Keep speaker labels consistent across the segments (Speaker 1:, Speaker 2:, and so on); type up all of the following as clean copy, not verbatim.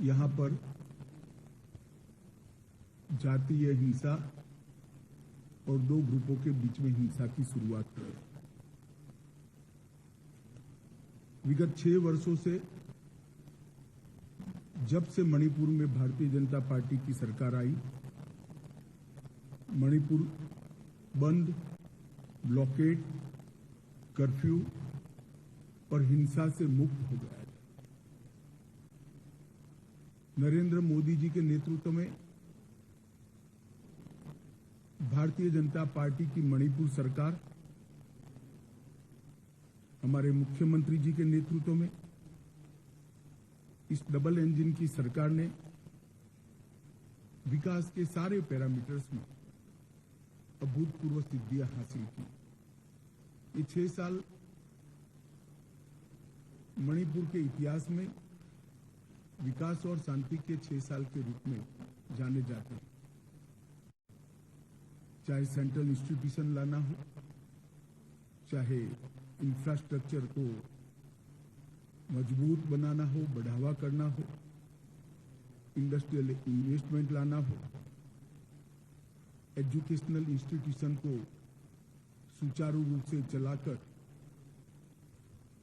Speaker 1: यहाँ पर जातीय हिंसा और दो ग्रुपों के बीच में हिंसा की शुरुआत हुई। विगत 6 वर्षों से जब से मणिपुर में भारतीय जनता पार्टी की सरकार आई, मणिपुर बंद, ब्लॉकेड, कर्फ्यू और हिंसा से मुक्त हो गया है। नरेंद्र मोदी जी के नेतृत्व में भारतीय जनता पार्टी की मणिपुर सरकार, हमारे मुख्यमंत्री जी के नेतृत्व में इस डबल इंजन की सरकार ने विकास के सारे पैरामीटर्स में अभूतपूर्व सिद्धियां हासिल की। ये 6 साल मणिपुर के इतिहास में विकास और शांति के 6 साल के रूप में जाने जाते हैं। चाहे सेंट्रल इंस्टीट्यूशन लाना हो, चाहे इंफ्रास्ट्रक्चर को मजबूत बनाना हो, बढ़ावा करना हो, इंडस्ट्रियल इन्वेस्टमेंट लाना हो, एजुकेशनल इंस्टीट्यूशन को सुचारू रूप से चलाकर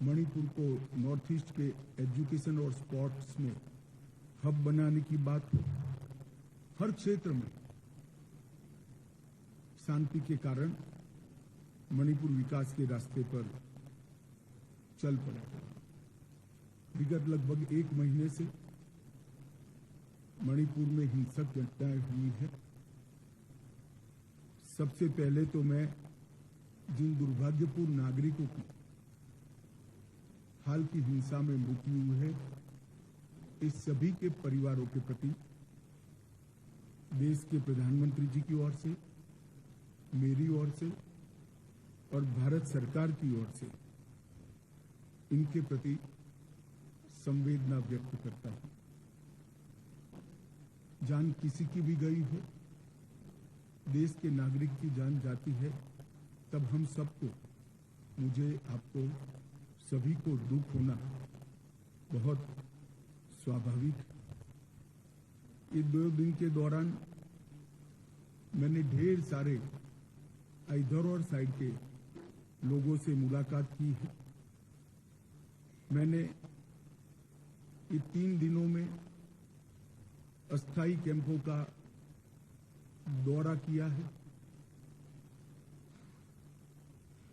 Speaker 1: मणिपुर को नॉर्थ ईस्ट के एजुकेशन और स्पोर्ट्स में हब बनाने की बात हो, हर क्षेत्र में शांति के कारण मणिपुर विकास के रास्ते पर चल पड़ा। विगत लगभग 1 महीने से मणिपुर में हिंसक घटनाएं हुई है। सबसे पहले तो मैं जिन दुर्भाग्यपूर्ण नागरिकों की हाल की हिंसा में मृत्यु हुई है, इस सभी के परिवारों के प्रति देश के प्रधानमंत्री जी की ओर से, मेरी ओर से और भारत सरकार की ओर से इनके प्रति संवेदना व्यक्त करता हूं। जान किसी की भी गई हो, देश के नागरिक की जान जाती है, तब हम सबको, मुझे, आपको, सभी को दुख होना बहुत स्वाभाविक है। ये 2 दिन के दौरान मैंने ढेर सारे इधर और साइड के लोगों से मुलाकात की है। मैंने ये 3 दिनों में अस्थायी कैंपों का दौरा किया है।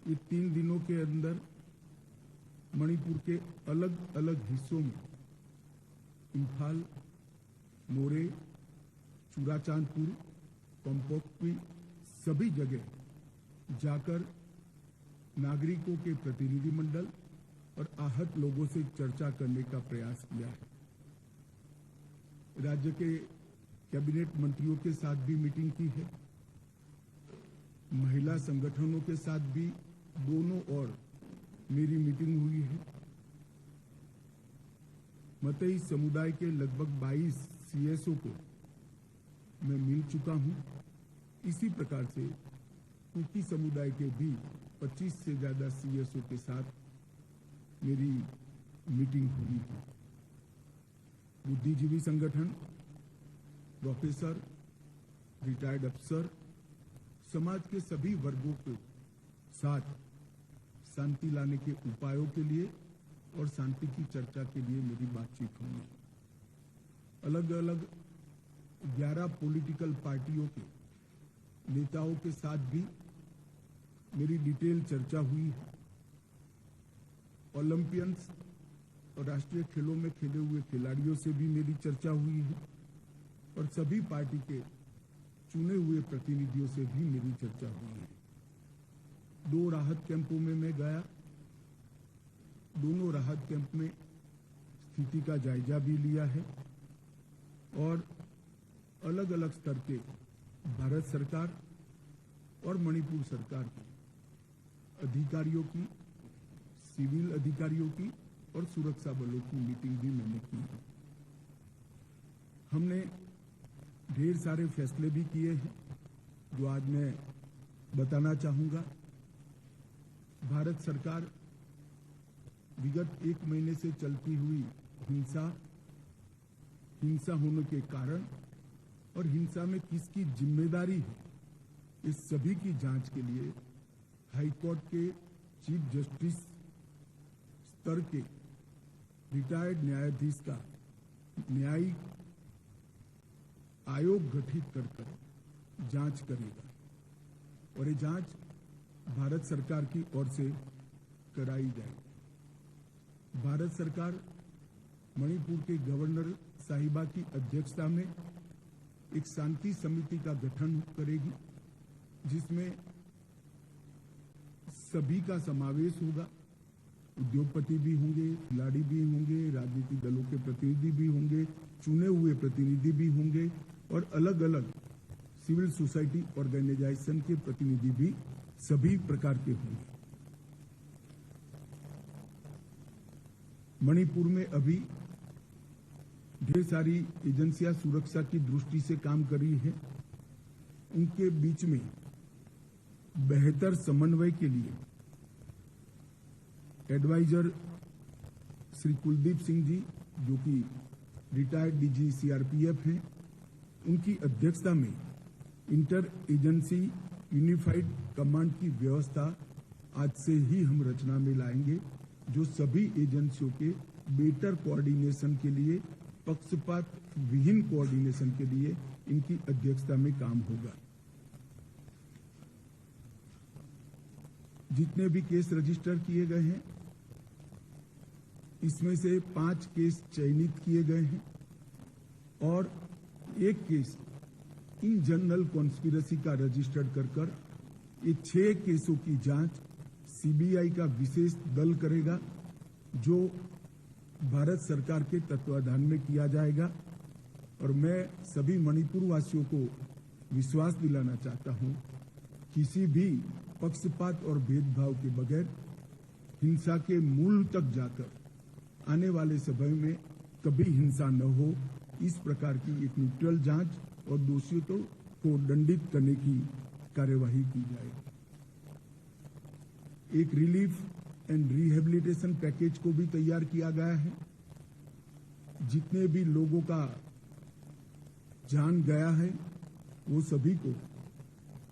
Speaker 1: ये 3 दिनों के अंदर मणिपुर के अलग अलग हिस्सों में, इम्फाल, मोरे, चुराचांदपुर, पंपोक्पी, सभी जगह जाकर नागरिकों के प्रतिनिधिमंडल और आहत लोगों से चर्चा करने का प्रयास किया है। राज्य के कैबिनेट मंत्रियों के साथ भी मीटिंग की है। महिला संगठनों के साथ भी दोनों ओर मेरी मीटिंग हुई है। मतई समुदाय के लगभग 22 सीएसओ को मैं मिल चुका हूं। इसी प्रकार से कुकी समुदाय के भी 25 से ज्यादा सीएसओ के साथ मेरी मीटिंग हुई है। बुद्धिजीवी संगठन, प्रोफेसर, रिटायर्ड अफसर, समाज के सभी वर्गों के साथ शांति लाने के उपायों के लिए और शांति की चर्चा के लिए मेरी बातचीत हुई। अलग अलग 11 पॉलिटिकल पार्टियों के नेताओं के साथ भी मेरी डिटेल चर्चा हुई है। ओलंपियंस और राष्ट्रीय खेलों में खेले हुए खिलाड़ियों से भी मेरी चर्चा हुई है और सभी पार्टी के चुने हुए प्रतिनिधियों से भी मेरी चर्चा हुई है। 2 राहत कैंपों में मैं गया। दोनों राहत कैंप में स्थिति का जायजा भी लिया है और अलग अलग स्तर के भारत सरकार और मणिपुर सरकार के अधिकारियों की, सिविल अधिकारियों की और सुरक्षा बलों की मीटिंग भी मैंने की है। हमने ढेर सारे फैसले भी किए हैं जो आज मैं बताना चाहूंगा। भारत सरकार विगत 1 महीने से चलती हुई हिंसा होने के कारण और हिंसा में किसकी जिम्मेदारी है, इस सभी की जांच के लिए हाईकोर्ट के चीफ जस्टिस स्तर के रिटायर्ड न्यायाधीश का न्यायिक आयोग गठित कर जांच करेगा और ये जांच भारत सरकार की ओर से कराई जाएगी। भारत सरकार मणिपुर के गवर्नर साहिबा की अध्यक्षता में एक शांति समिति का गठन करेगी, जिसमें सभी का समावेश होगा। उद्योगपति भी होंगे, खिलाड़ी भी होंगे, राजनीतिक दलों के प्रतिनिधि भी होंगे, चुने हुए प्रतिनिधि भी होंगे और अलग अलग सिविल सोसाइटी ऑर्गेनाइजेशन के प्रतिनिधि भी सभी प्रकार के होंगे। मणिपुर में अभी ढेर सारी एजेंसियां सुरक्षा की दृष्टि से काम कर रही है। उनके बीच में बेहतर समन्वय के लिए एडवाइजर श्री कुलदीप सिंह जी, जो कि रिटायर्ड डीजी सीआरपीएफ हैं, उनकी अध्यक्षता में इंटर एजेंसी यूनिफाइड कमांड की व्यवस्था आज से ही हम रचना में लाएंगे, जो सभी एजेंसियों के बेटर कोऑर्डिनेशन के लिए, पक्षपात विहीन कोऑर्डिनेशन के लिए इनकी अध्यक्षता में काम होगा। जितने भी केस रजिस्टर किए गए हैं, इसमें से 5 केस चयनित किए गए हैं और 1 केस इन जनरल कॉन्स्पिरेसी का रजिस्टर्ड कर ये 6 केसों की जांच सीबीआई का विशेष दल करेगा, जो भारत सरकार के तत्वाधान में किया जाएगा। और मैं सभी मणिपुर वासियों को विश्वास दिलाना चाहता हूं, किसी भी पक्षपात और भेदभाव के बगैर हिंसा के मूल तक जाकर आने वाले समय में कभी हिंसा न हो, इस प्रकार की एक न्यूट्रल जांच और दोषियों को दंडित करने की कार्यवाही की जाएगी। एक रिलीफ एंड रिहेबिलिटेशन पैकेज को भी तैयार किया गया है। जितने भी लोगों का जान गया है, वो सभी को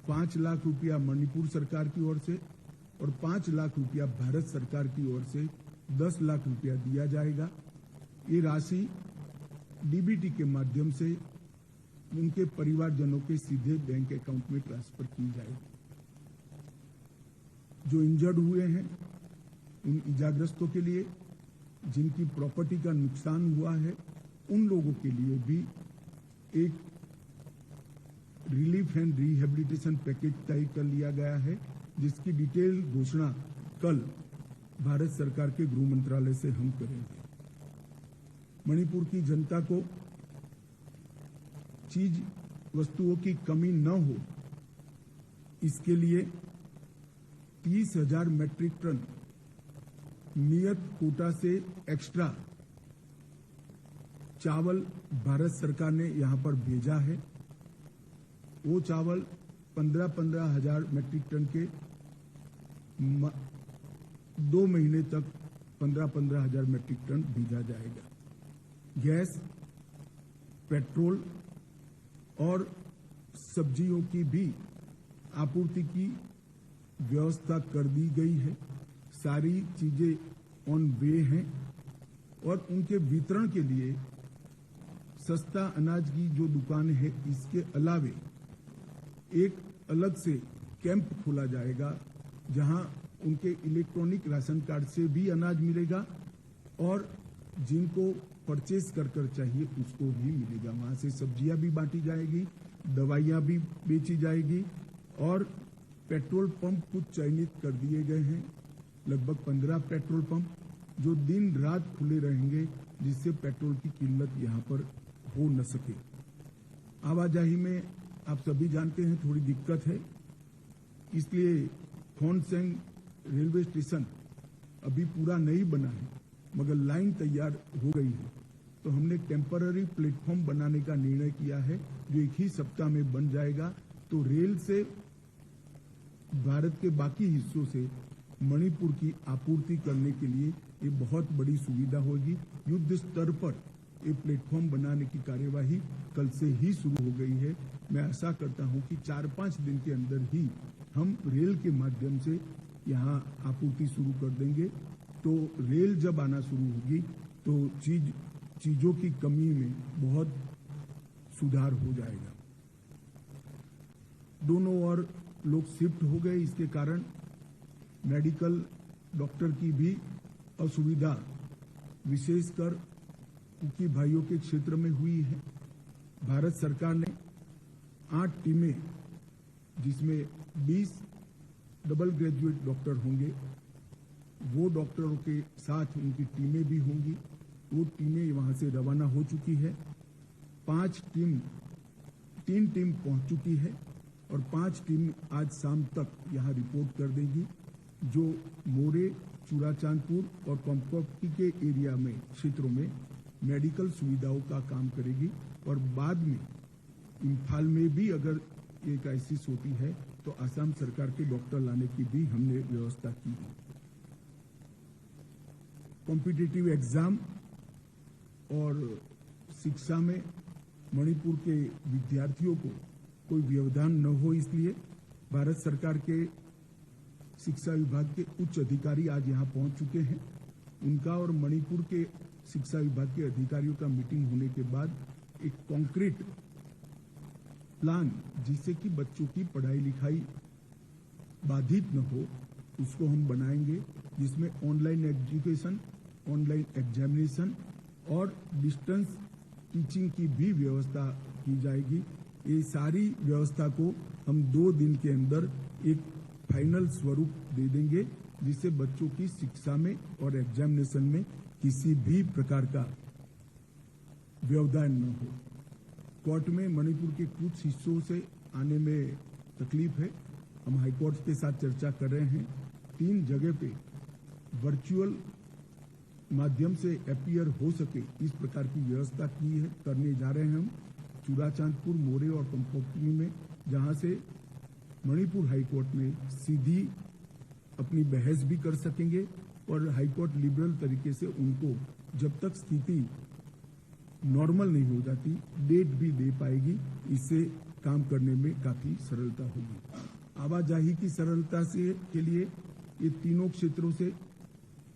Speaker 1: 5 लाख रुपया मणिपुर सरकार की ओर से और 5 लाख रुपया भारत सरकार की ओर से 10 लाख रुपया दिया जाएगा। ये राशि डीबीटी के माध्यम से उनके परिवारजनों के सीधे बैंक अकाउंट में ट्रांसफर की जाएगी। जो इंजर्ड हुए हैं, उन इजाग्रस्तों के लिए, जिनकी प्रॉपर्टी का नुकसान हुआ है, उन लोगों के लिए भी एक रिलीफ एंड रिहेबिलिटेशन पैकेज तय कर लिया गया है, जिसकी डिटेल घोषणा कल भारत सरकार के गृह मंत्रालय से हम करेंगे। मणिपुर की जनता को चीज वस्तुओं की कमी न हो, इसके लिए 30,000 मैट्रिक टन नियत कोटा से एक्स्ट्रा चावल भारत सरकार ने यहां पर भेजा है। वो चावल 15,000 मैट्रिक टन के 2 महीने तक 15,000 मैट्रिक टन भेजा जाएगा। गैस, पेट्रोल और सब्जियों की भी आपूर्ति की व्यवस्था कर दी गई है। सारी चीजें ऑन वे हैं और उनके वितरण के लिए सस्ता अनाज की जो दुकान है, इसके अलावे एक अलग से कैंप खोला जाएगा, जहां उनके इलेक्ट्रॉनिक राशन कार्ड से भी अनाज मिलेगा और जिनको परचेस कर चाहिए उसको भी मिलेगा। वहां से सब्जियां भी बांटी जाएगी, दवाइयां भी बेची जाएगी और पेट्रोल पंप कुछ चयनित कर दिए गए हैं, लगभग 15 पेट्रोल पंप, जो दिन रात खुले रहेंगे, जिससे पेट्रोल की किल्लत यहां पर हो न सके। आवाजाही में आप सभी जानते हैं थोड़ी दिक्कत है, इसलिए खोनसेंग रेलवे स्टेशन अभी पूरा नहीं बना है, मगर लाइन तैयार हो गई है। तो हमने टेम्पररी प्लेटफॉर्म बनाने का निर्णय किया है, जो एक ही सप्ताह में बन जाएगा। तो रेल से भारत के बाकी हिस्सों से मणिपुर की आपूर्ति करने के लिए ये बहुत बड़ी सुविधा होगी। युद्ध स्तर पर ये प्लेटफॉर्म बनाने की कार्यवाही कल से ही शुरू हो गई है। मैं आशा करता हूं कि 4-5 दिन के अंदर ही हम रेल के माध्यम से यहाँ आपूर्ति शुरू कर देंगे। तो रेल जब आना शुरू होगी तो चीजों की कमी में बहुत सुधार हो जाएगा। दोनों ओर लोग शिफ्ट हो गए, इसके कारण मेडिकल डॉक्टर की भी असुविधा विशेषकर कुकी भाइयों के क्षेत्र में हुई है। भारत सरकार ने 8 टीमें, जिसमें 20 डबल ग्रेजुएट डॉक्टर होंगे, वो डॉक्टरों के साथ उनकी टीमें भी होंगी। वो टीमें वहां से रवाना हो चुकी है। 3 टीम पहुंच चुकी है और 5 टीम आज शाम तक यहां रिपोर्ट कर देगी, जो मोरे, चूड़ाचांदपुर और कॉम्पॉक्टी के एरिया में क्षेत्रों में मेडिकल सुविधाओं का काम करेगी। और बाद में इम्फाल में भी अगर ये क्राइसिस होती है तो असम सरकार के डॉक्टर लाने की भी हमने व्यवस्था की है। कॉम्पिटिटिव एग्जाम और शिक्षा में मणिपुर के विद्यार्थियों को कोई व्यवधान न हो, इसलिए भारत सरकार के शिक्षा विभाग के उच्च अधिकारी आज यहां पहुंच चुके हैं। उनका और मणिपुर के शिक्षा विभाग के अधिकारियों का मीटिंग होने के बाद एक कॉन्क्रीट प्लान, जिससे कि बच्चों की पढ़ाई लिखाई बाधित न हो, उसको हम बनाएंगे, जिसमें ऑनलाइन एजुकेशन, ऑनलाइन एग्जामिनेशन और डिस्टेंस टीचिंग की भी व्यवस्था की जाएगी। ये सारी व्यवस्था को हम 2 दिन के अंदर एक फाइनल स्वरूप दे देंगे, जिससे बच्चों की शिक्षा में और एग्जामिनेशन में किसी भी प्रकार का व्यवधान न हो। कोर्ट में मणिपुर के कुछ हिस्सों से आने में तकलीफ है। हम हाईकोर्ट के साथ चर्चा कर रहे हैं। 3 जगह पे वर्चुअल माध्यम से अपीयर हो सके, इस प्रकार की व्यवस्था की है, करने जा रहे हैं हम। चूड़ाचांदपुर, मोरे और कॉम्पॉक्टी में, जहां से मणिपुर हाईकोर्ट में सीधी अपनी बहस भी कर सकेंगे और हाईकोर्ट लिबरल तरीके से उनको जब तक स्थिति नॉर्मल नहीं हो जाती डेट भी दे पाएगी। इससे काम करने में काफी सरलता होगी। आवाजाही की सरलता से के लिए ये तीनों क्षेत्रों से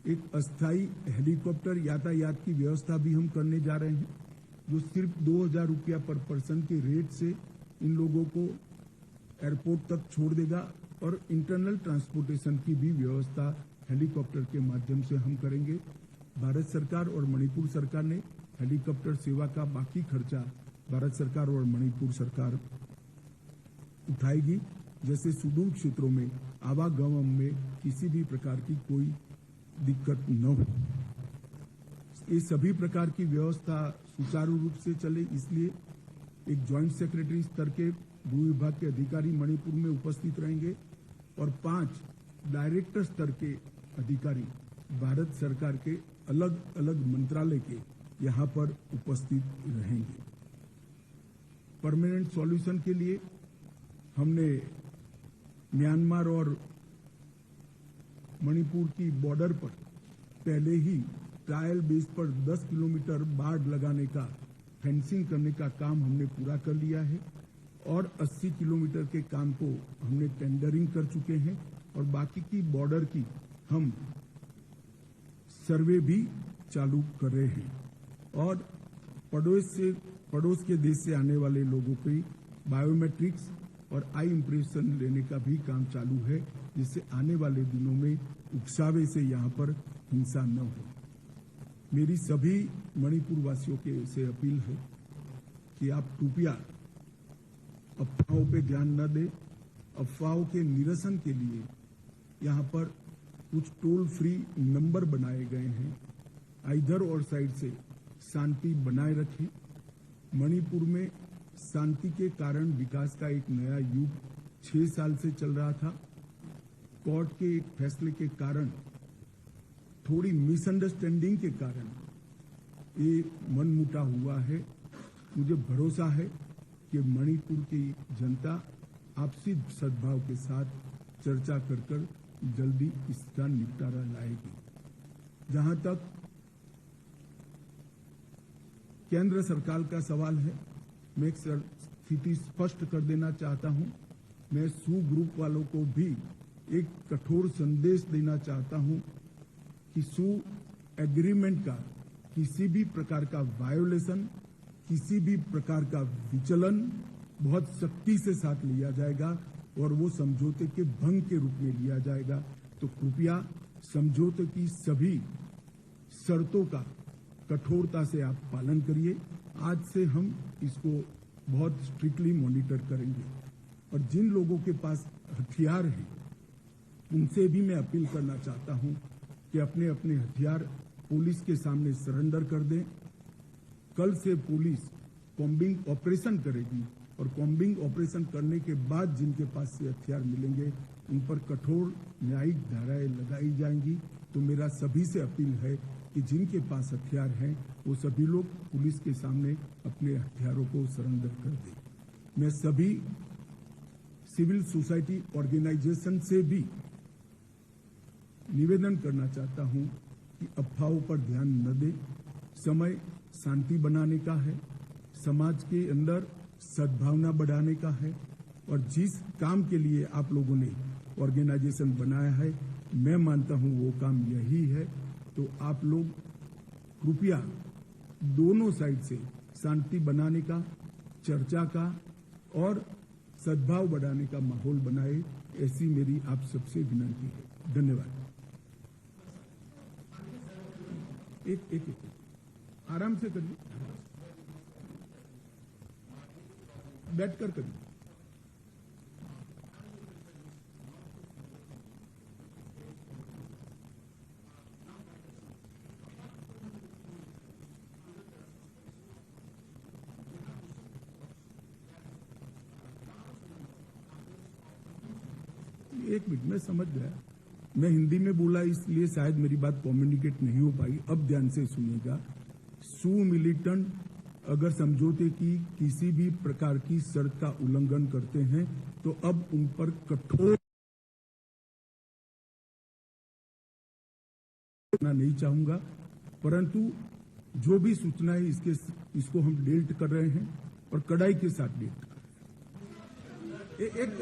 Speaker 1: एक अस्थायी हेलीकॉप्टर यातायात की व्यवस्था भी हम करने जा रहे हैं, जो सिर्फ 2000 रुपया पर पर्सन के रेट से इन लोगों को एयरपोर्ट तक छोड़ देगा। और इंटरनल ट्रांसपोर्टेशन की भी व्यवस्था हेलीकॉप्टर के माध्यम से हम करेंगे। भारत सरकार और मणिपुर सरकार ने हेलीकॉप्टर सेवा का बाकी खर्चा भारत सरकार और मणिपुर सरकार उठाएगी, जैसे सुदूर क्षेत्रों में आवागमन में किसी भी प्रकार की कोई दिक्कत न हो। ये सभी प्रकार की व्यवस्था सुचारू रूप से चले, इसलिए एक ज्वाइंट सेक्रेटरी स्तर के गृह विभाग के अधिकारी मणिपुर में उपस्थित रहेंगे और 5 डायरेक्टर स्तर के अधिकारी भारत सरकार के अलग अलग मंत्रालय के यहां पर उपस्थित रहेंगे। परमानेंट सॉल्यूशन के लिए हमने म्यांमार और मणिपुर की बॉर्डर पर पहले ही ट्रायल बेस पर 10 किलोमीटर बाड़ लगाने का, फेंसिंग करने का काम हमने पूरा कर लिया है और 80 किलोमीटर के काम को हमने टेंडरिंग कर चुके हैं और बाकी की बॉर्डर की हम सर्वे भी चालू कर रहे हैं। और पड़ोस के देश से आने वाले लोगों की बायोमेट्रिक्स और आई इंप्रेशन लेने का भी काम चालू है, जिससे आने वाले दिनों में उकसावे से यहाँ पर हिंसा न हो। मेरी सभी मणिपुर वासियों के से अपील है कि आप कृपया अफवाहों पे ध्यान न दें। अफवाहों के निरसन के लिए यहाँ पर कुछ टोल फ्री नंबर बनाए गए हैं। इधर और साइड से शांति बनाए रखें। मणिपुर में शांति के कारण विकास का एक नया युग 6 साल से चल रहा था। कोर्ट के एक फैसले के कारण, थोड़ी मिसअंडरस्टैंडिंग के कारण ये मनमुटा हुआ है। मुझे भरोसा है कि मणिपुर की जनता आपसी सद्भाव के साथ चर्चा कर जल्दी इसका निपटारा लाएगी। जहां तक केंद्र सरकार का सवाल है, मैं एक स्थिति स्पष्ट कर देना चाहता हूं। मैं सू ग्रुप वालों को भी एक कठोर संदेश देना चाहता हूं कि सू एग्रीमेंट का किसी भी प्रकार का वायोलेशन, किसी भी प्रकार का विचलन बहुत सख्ती से साथ लिया जाएगा और वो समझौते के भंग के रूप में लिया जाएगा। तो कृपया समझौते की सभी शर्तों का कठोरता से आप पालन करिए। आज से हम इसको बहुत स्ट्रिक्टली मॉनिटर करेंगे और जिन लोगों के पास हथियार हैं उनसे भी मैं अपील करना चाहता हूं कि अपने अपने हथियार पुलिस के सामने सरेंडर कर दें। कल से पुलिस कॉम्बिंग ऑपरेशन करेगी और कॉम्बिंग ऑपरेशन करने के बाद जिनके पास से हथियार मिलेंगे उन पर कठोर न्यायिक धाराएं लगाई जाएंगी। तो मेरा सभी से अपील है कि जिनके पास हथियार हैं वो सभी लोग पुलिस के सामने अपने हथियारों को सरेंडर कर दें। मैं सभी सिविल सोसाइटी ऑर्गेनाइजेशन से भी निवेदन करना चाहता हूं कि अफवाहों पर ध्यान न दें। समय शांति बनाने का है, समाज के अंदर सद्भावना बढ़ाने का है और जिस काम के लिए आप लोगों ने ऑर्गेनाइजेशन बनाया है मैं मानता हूं वो काम यही है। तो आप लोग कृपया दोनों साइड से शांति बनाने का, चर्चा का और सद्भाव बढ़ाने का माहौल बनाए, ऐसी मेरी आप सबसे विनती है। धन्यवाद। एक आराम से करिए, बैठकर करिए। एक मिनट, मैं समझ गया। मैं हिंदी में बोला इसलिए शायद मेरी बात कम्युनिकेट नहीं हो पाई। अब ध्यान से सुनिएगा। सू मिलिटेंट अगर समझौते की किसी भी प्रकार की शर्त का उल्लंघन करते हैं तो अब उन पर कठोर नहीं चाहूंगा, परंतु जो भी सूचना है इसको हम डील कर रहे हैं और कड़ाई के साथ डील कर रहे हैं।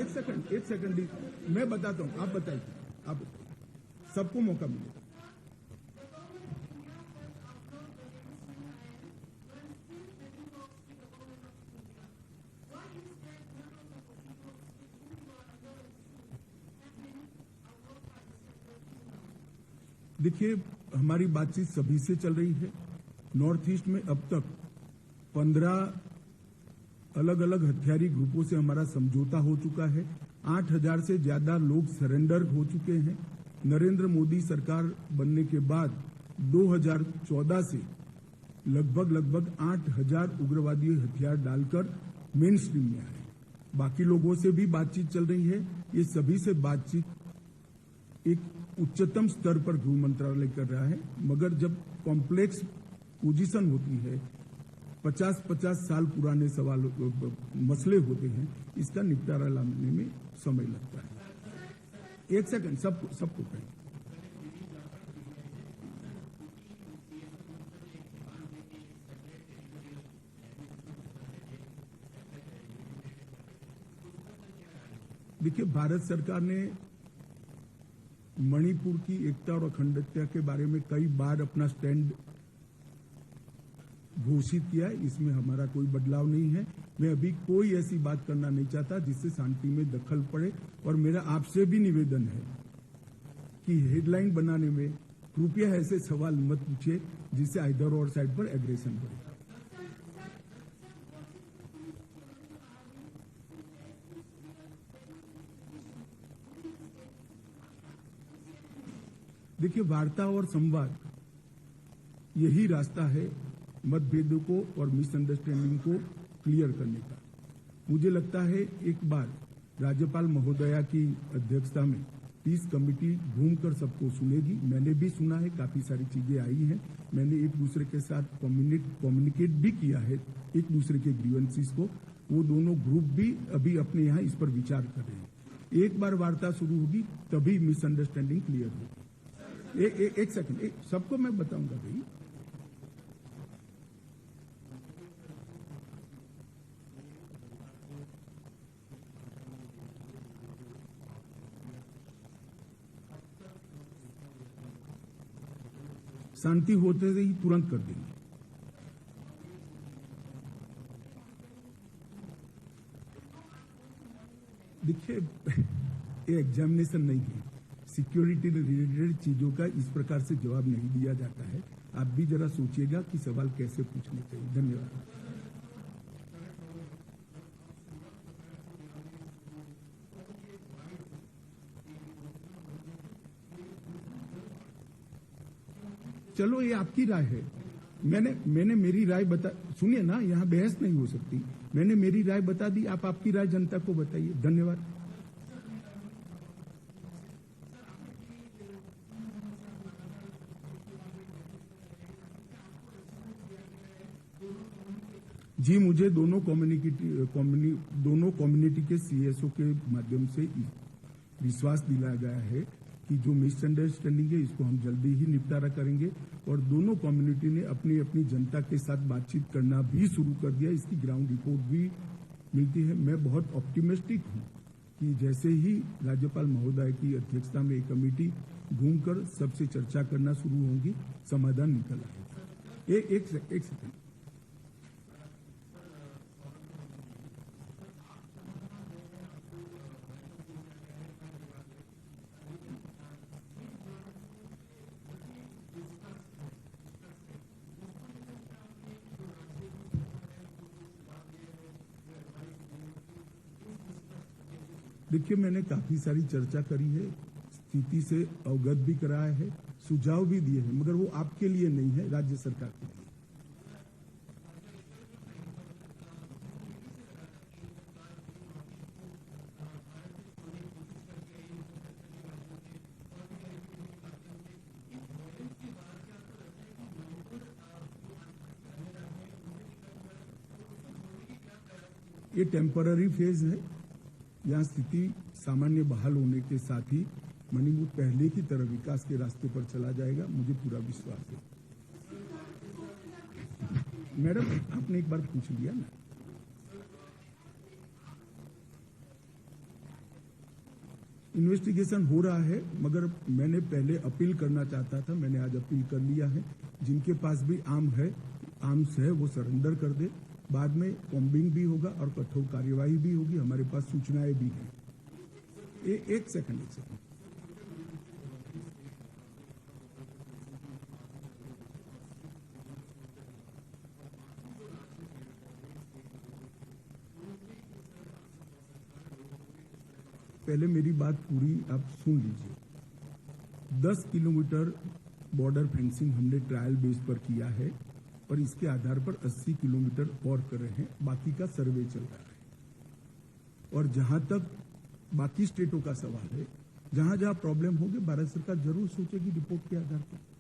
Speaker 1: एक सेकंड मैं बताता हूं, आप बताइए। आप सबको मौका मिलेगा। देखिए, हमारी बातचीत सभी से चल रही है। नॉर्थ ईस्ट में अब तक 15 अलग अलग हथियारी ग्रुपों से हमारा समझौता हो चुका है। 8,000 से ज्यादा लोग सरेंडर हो चुके हैं। नरेंद्र मोदी सरकार बनने के बाद 2014 से लगभग 8,000 उग्रवादी हथियार डालकर मेन स्ट्रीम में आए। बाकी लोगों से भी बातचीत चल रही है। ये सभी से बातचीत एक उच्चतम स्तर पर गृह मंत्रालय कर रहा है, मगर जब कॉम्प्लेक्स पोजीशन होती है, 50-50 साल पुराने मसले होते हैं, इसका निपटारा लाने में समय लगता है। एक सेकंड, सबको कहें। देखिए, भारत सरकार ने मणिपुर की एकता और अखंडता के बारे में कई बार अपना स्टैंड घोषित किया है। इसमें हमारा कोई बदलाव नहीं है। मैं अभी कोई ऐसी बात करना नहीं चाहता जिससे शांति में दखल पड़े। और मेरा आपसे भी निवेदन है कि हेडलाइन बनाने में कृपया ऐसे सवाल मत पूछिए जिससे इधर और साइड पर एग्रेशन बढ़े। देखिए, वार्ता और संवाद यही रास्ता है मतभेदों को और मिसअंडरस्टैंडिंग को क्लियर करने का। मुझे लगता है एक बार राज्यपाल महोदया की अध्यक्षता में पीस कमेटी घूमकर सबको सुनेगी। मैंने भी सुना है, काफी सारी चीजें आई हैं। मैंने एक दूसरे के साथ कम्युनिकेट भी किया है, एक दूसरे के ग्रीवेंसेस को। वो दोनों ग्रुप भी अभी अपने यहाँ इस पर विचार कर रहे हैं। एक बार वार्ता शुरू होगी तभी मिसअंडरस्टैंडिंग क्लियर होगी। एक सेकंड, सबको मैं बताऊंगा भाई। शांति होते ही तुरंत कर देंगे। देखिए, ये एग्जामिनेशन नहीं है, सिक्योरिटी रिलेटेड चीजों का इस प्रकार से जवाब नहीं दिया जाता है। आप भी जरा सोचिएगा कि सवाल कैसे पूछने चाहिए। धन्यवाद। चलो, ये आपकी राय है। मैंने मेरी राय बता, सुनिए ना, यहाँ बहस नहीं हो सकती। मैंने मेरी राय बता दी, आप आपकी राय जनता को बताइए। धन्यवाद। जी, मुझे दोनों कम्युनिटी के सीएसओ के माध्यम से विश्वास दिलाया गया है कि जो मिसअंडरस्टैंडिंग है इसको हम जल्दी ही निपटारा करेंगे, और दोनों कम्युनिटी ने अपनी अपनी जनता के साथ बातचीत करना भी शुरू कर दिया। इसकी ग्राउंड रिपोर्ट भी मिलती है। मैं बहुत ऑप्टिमिस्टिक हूं कि जैसे ही राज्यपाल महोदय की अध्यक्षता में एक कमेटी घूमकर सबसे चर्चा करना शुरू होगी, समाधान निकल आएगा। एक सेकंड। देखिए, मैंने काफी सारी चर्चा करी है, स्थिति से अवगत भी कराया है, सुझाव भी दिए हैं, मगर वो आपके लिए नहीं है, राज्य सरकार के लिए। ये टेम्पररी फेज है। यहाँ स्थिति सामान्य बहाल होने के साथ ही मणिपुर पहले की तरह विकास के रास्ते पर चला जाएगा, मुझे पूरा विश्वास है। मैडम, आपने एक बार पूछ लिया ना, इन्वेस्टिगेशन हो रहा है, मगर मैंने पहले अपील करना चाहता था, मैंने आज अपील कर लिया है। जिनके पास भी आर्म्स है वो सरेंडर कर दे। बाद में कॉम्बिंग भी होगा और कठोर कार्यवाही भी होगी। हमारे पास सूचनाएं भी हैं। एक सेकंड। पहले मेरी बात पूरी आप सुन लीजिए। 10 किलोमीटर बॉर्डर फेंसिंग हमने ट्रायल बेस पर किया है और इसके आधार पर 80 किलोमीटर और कर रहे हैं। बाकी का सर्वे चल रहा है। और जहां तक बाकी स्टेटों का सवाल है, जहां जहां प्रॉब्लम होगी भारत सरकार जरूर सोचेगी रिपोर्ट के आधार पर।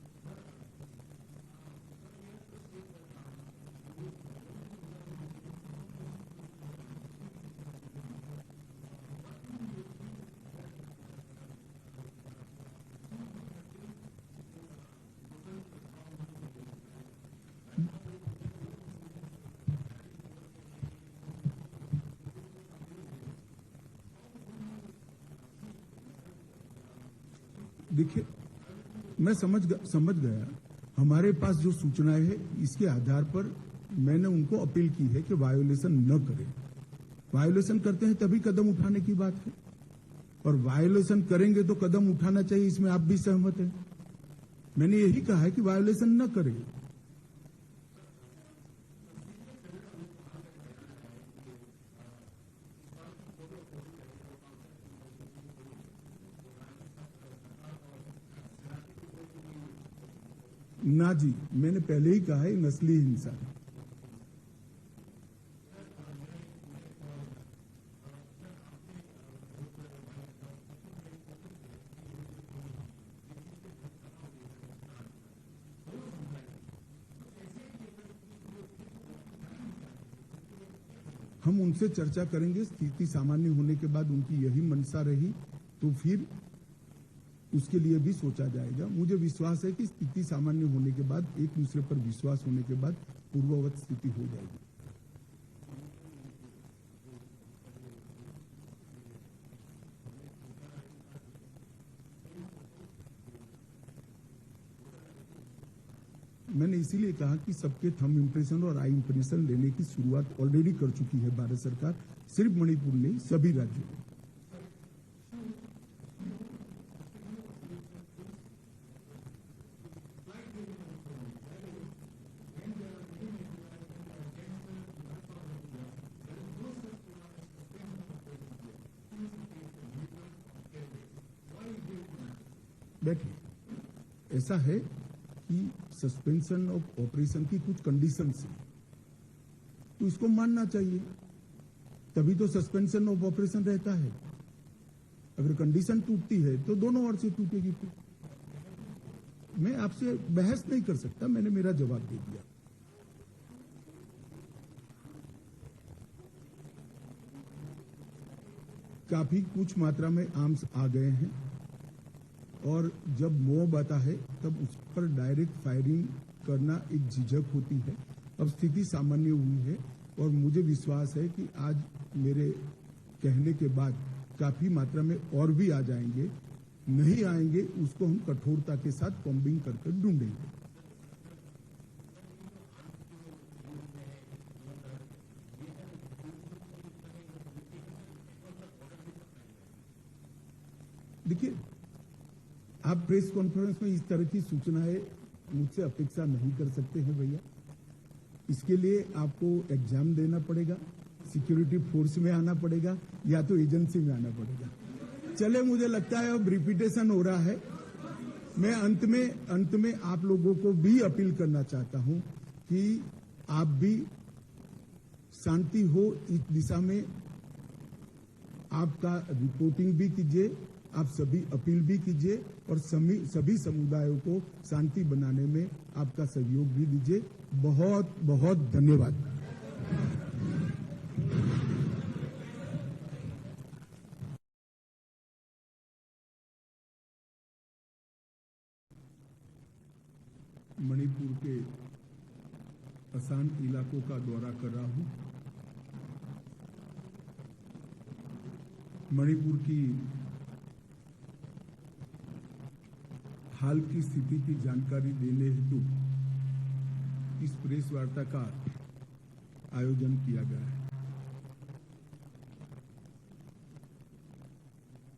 Speaker 1: देखिए, मैं समझ गया। हमारे पास जो सूचनाएं है इसके आधार पर मैंने उनको अपील की है कि वायोलेशन न करें। वायोलेशन करते हैं तभी कदम उठाने की बात है, और वायोलेशन करेंगे तो कदम उठाना चाहिए, इसमें आप भी सहमत हैं। मैंने यही कहा है कि वायोलेशन न करें। ना जी, मैंने पहले ही कहा है नस्ली हिंसा है। हम उनसे चर्चा करेंगे। स्थिति सामान्य होने के बाद उनकी यही मंशा रही तो फिर उसके लिए भी सोचा जाएगा। मुझे विश्वास है कि स्थिति सामान्य होने के बाद, एक दूसरे पर विश्वास होने के बाद पूर्ववत स्थिति हो जाएगी। मैंने इसीलिए कहा कि सबके थंब इम्प्रेशन और आई इम्प्रेशन लेने की शुरुआत ऑलरेडी कर चुकी है भारत सरकार, सिर्फ मणिपुर नहीं, सभी राज्यों में। बैठिए। ऐसा है कि सस्पेंशन ऑफ ऑपरेशन की कुछ कंडीशंस है, तो इसको मानना चाहिए, तभी तो सस्पेंशन ऑफ ऑपरेशन रहता है। अगर कंडीशन टूटती है तो दोनों ओर से टूटेगी। फिर मैं आपसे बहस नहीं कर सकता, मैंने मेरा जवाब दे दिया। काफी कुछ मात्रा में आर्म्स आ गए हैं और जब मॉब आता है तब उस पर डायरेक्ट फायरिंग करना एक झिझक होती है। अब स्थिति सामान्य हुई है और मुझे विश्वास है कि आज मेरे कहने के बाद काफी मात्रा में और भी आ जाएंगे। नहीं आएंगे उसको हम कठोरता के साथ कॉम्बिंग करके ढूंढेंगे। देखिए, आप प्रेस कॉन्फ्रेंस में इस तरह की सूचनाएं मुझसे अपेक्षा नहीं कर सकते हैं भैया। इसके लिए आपको एग्जाम देना पड़ेगा, सिक्योरिटी फोर्स में आना पड़ेगा या तो एजेंसी में आना पड़ेगा। चले, मुझे लगता है अब रिपीटेशन हो रहा है। मैं अंत में आप लोगों को भी अपील करना चाहता हूं कि आप भी शांति हो इस दिशा में आपका रिपोर्टिंग भी कीजिए, आप सभी अपील भी कीजिए और सभी समुदायों को शांति बनाने में आपका सहयोग भी दीजिए। बहुत बहुत धन्यवाद। मणिपुर के अशांत इलाकों का दौरा कर रहा हूं। मणिपुर की हाल की स्थिति की जानकारी देने हेतु इस प्रेस वार्ता का आयोजन किया गया है।